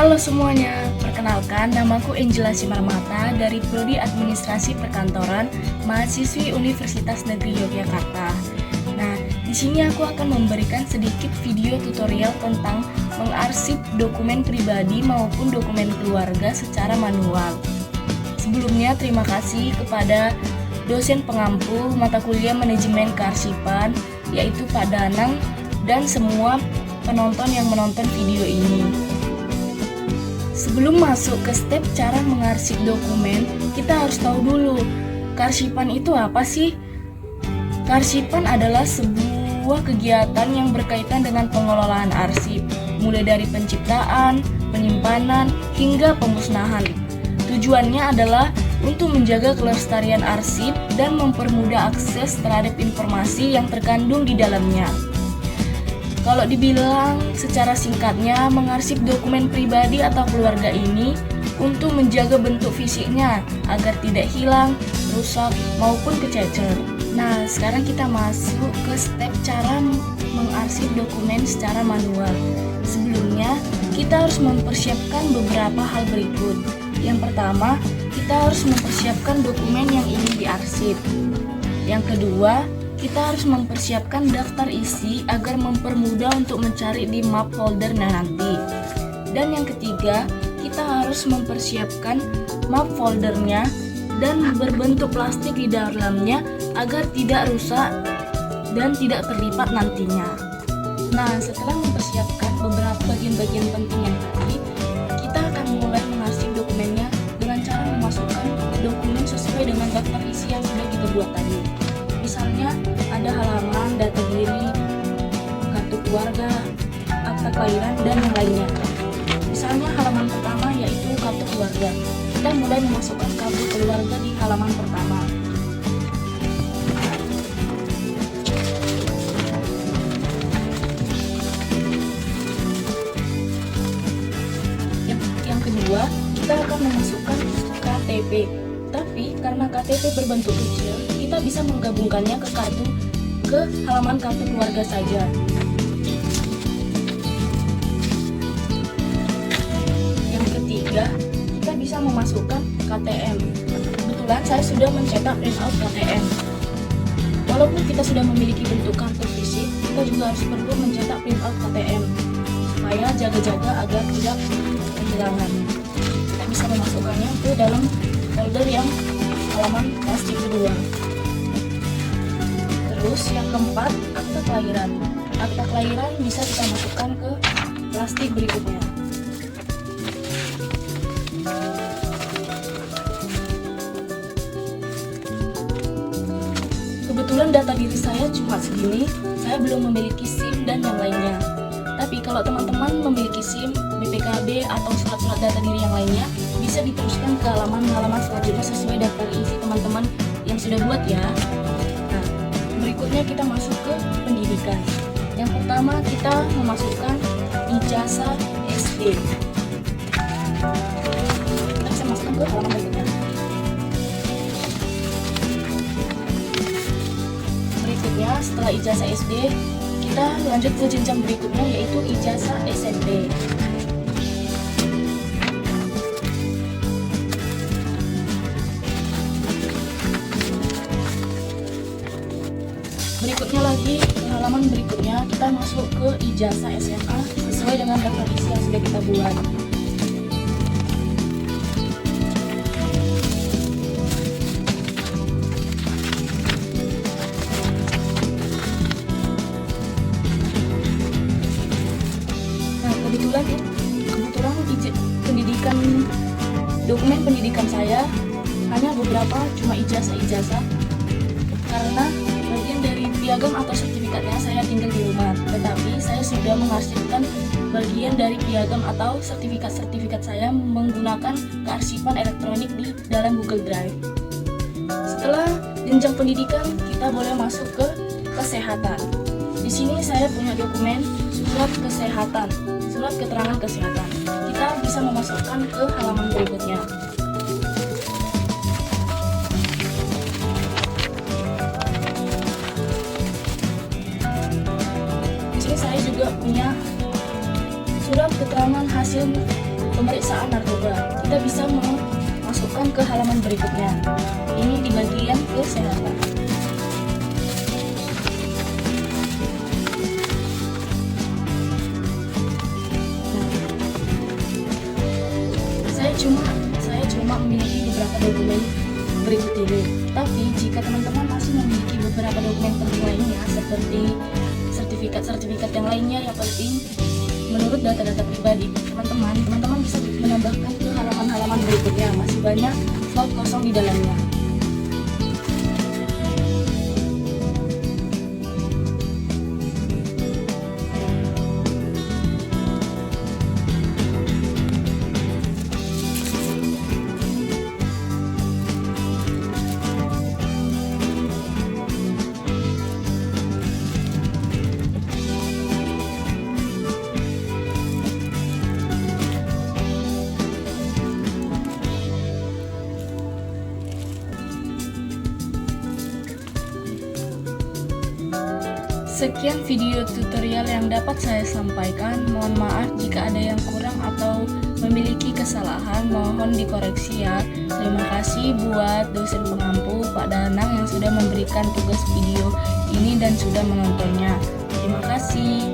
Halo semuanya, perkenalkan namaku Angela Simarmata dari Prodi Administrasi Perkantoran, mahasiswi Universitas Negeri Yogyakarta. Nah, di sini aku akan memberikan sedikit video tutorial tentang mengarsip dokumen pribadi maupun dokumen keluarga secara manual. Sebelumnya, terima kasih kepada dosen pengampu mata kuliah Manajemen Kearsipan, yaitu Pak Danang, dan semua penonton yang menonton video ini. Sebelum masuk ke step cara mengarsip dokumen, kita harus tahu dulu, kearsipan itu apa sih? Kearsipan adalah sebuah kegiatan yang berkaitan dengan pengelolaan arsip, mulai dari penciptaan, penyimpanan, hingga pemusnahan. Tujuannya adalah untuk menjaga kelestarian arsip dan mempermudah akses terhadap informasi yang terkandung di dalamnya. Kalau dibilang secara singkatnya, mengarsip dokumen pribadi atau keluarga ini untuk menjaga bentuk fisiknya agar tidak hilang, rusak, maupun kececer. Nah, sekarang kita masuk ke step cara mengarsip dokumen secara manual. Sebelumnya, kita harus mempersiapkan beberapa hal berikut. Yang pertama, kita harus mempersiapkan dokumen yang ingin diarsip. Yang kedua, kita harus mempersiapkan daftar isi agar mempermudah untuk mencari di map foldernya nanti. Dan yang ketiga, kita harus mempersiapkan map foldernya dan berbentuk plastik di dalamnya agar tidak rusak dan tidak terlipat nantinya. Nah, setelah mempersiapkan beberapa bagian-bagian penting yang tadi, kita akan mulai mengarsip dokumennya dengan cara memasukkan dokumen sesuai dengan daftar isi yang sudah kita buat tadi. Misalnya ada halaman, data diri, kartu keluarga, akta kelahiran, dan yang lainnya. Misalnya halaman pertama yaitu kartu keluarga. Kita mulai memasukkan kartu keluarga di halaman pertama. Yang kedua, kita akan memasukkan KTP. Tapi karena KTP berbentuk kecil, kita bisa menggabungkannya ke halaman kartu keluarga saja. Yang ketiga, kita bisa memasukkan KTM. Kebetulan saya sudah mencetak printout KTM. Walaupun kita sudah memiliki bentuk kartu fisik, kita juga harus perlu mencetak printout KTM supaya jaga-jaga agar tidak kehilangan. Kita bisa memasukkannya ke dalam folder yang halaman plastik kedua. Terus yang keempat, akta kelahiran. Akta kelahiran bisa kita masukkan ke plastik berikutnya. Kebetulan data diri saya cuma segini, saya belum memiliki SIM dan yang lainnya. Tapi kalau teman-teman memiliki SIM, BPKB atau surat-surat data diri yang lainnya, bisa diteruskan ke halaman-halaman selanjutnya sesuai daftar isi teman-teman yang sudah buat ya. Nah, berikutnya kita masuk ke pendidikan. Yang pertama kita memasukkan ijazah SD. Kita bisa masukkan ke halaman berikutnya. Berikutnya setelah ijazah SD, kita lanjut ke jenjang berikutnya yaitu ijazah SMP. Berikutnya lagi, halaman berikutnya kita masuk ke ijazah SMA sesuai dengan daftar isi yang sudah kita buat. Nah, kebetulan dokumen pendidikan saya hanya beberapa, cuma ijazah karena bagian dari piagam atau sertifikatnya saya tinggal di rumah, tetapi saya sudah mengarsipkan bagian dari piagam atau sertifikat saya menggunakan kearsipan elektronik di dalam Google Drive. Setelah jenjang pendidikan, kita boleh masuk ke kesehatan. Di sini saya punya dokumen surat kesehatan, surat keterangan kesehatan. Kita bisa memasukkan ke halaman berikutnya. Saya juga punya surat keterangan hasil pemeriksaan narkoba. Kita bisa memasukkan ke halaman berikutnya. Ini di bagian kesehatan. Saya cuma memiliki beberapa dokumen berikut ini. Tapi jika teman-teman masih memiliki beberapa dokumen penting lainnya seperti sertifikat yang lainnya yang penting menurut data-data pribadi teman-teman bisa menambahkan ke halaman-halaman berikutnya. Masih banyak slot kosong di dalamnya. Sekian video tutorial yang dapat saya sampaikan. Mohon maaf jika ada yang kurang atau memiliki kesalahan, mohon dikoreksi ya. Terima kasih buat dosen pengampu Pak Danang yang sudah memberikan tugas video ini dan sudah menontonnya. Terima kasih.